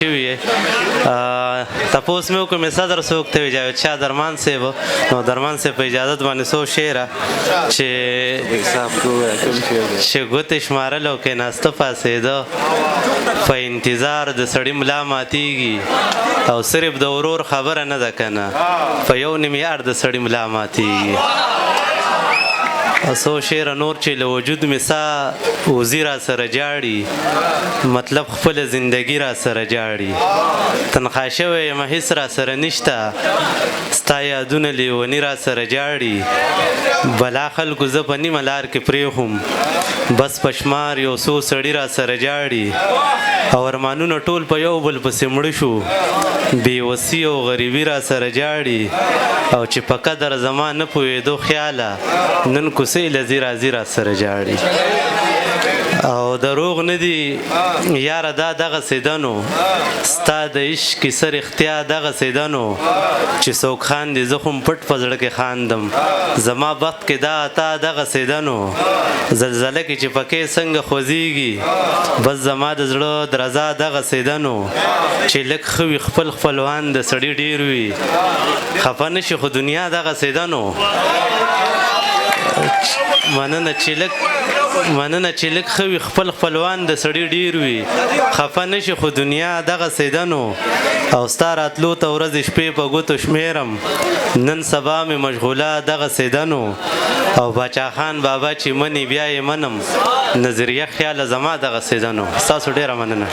شوی تپوس مې وکړ مې صدر څوک ته وي جاوید شاه درمان صاحب نو درمان صاحب په اجازت باندې څو شعره چې ګوتې شمارل او کېناسته پاڅېده په انتظار د سړي ملا ماتېږي او صرف د ورور خبره نه ده که نه په یو نیم یار د سړي ملا ماتېږي څو شعره نور چې له وجود مې سا وزي را سره جاړي مطلب خپله زندګي را سره جاړي تنخوا شوی یم هېڅ را سره نشته ستا یادونه لیوني را سره جاړي بلا خلکو زه په نیمه لار کې پرېښوم بس په شمار یو څو سړي را سره جاړي او ارمانونه ټول په یو بل پسې مړه شو بېوسي او غریبي را سره جاړي او چې په قدر زما نه پوهېدو خیاله نن کوڅې له زیرا زیرا سره جاړي او دروغ نه دي یاره دا دغسې ده نو ستا د عشق کیسه رښتیا دغسې ده نو چې څوک خاندي زه خو پټ په زړه کې خاندم زما بخت کې دا عطا دغسې ده نو زلزله کې چې پکې څنګه خوځېږي بس زما د زړه درزا دغسې ده نو چې لږ ښه وي خپل خپلوان د سړي ډېر وي خفه نه شي خو دنیا دغسې ده نو مننه چې لږ ښه وي خپل خپلوان د سړي ډېر وي خفه نه شي خو دنیا دغسې ده نو او ستا راتلو ته ورځې شپې په ګوتو شمېرم نن سبا مې مشغوله دغسې ده نو او باچا خان بابا چې مني بیا یې منم نظریه خیاله زما دغسې ده نو ستاسو ډېره مننه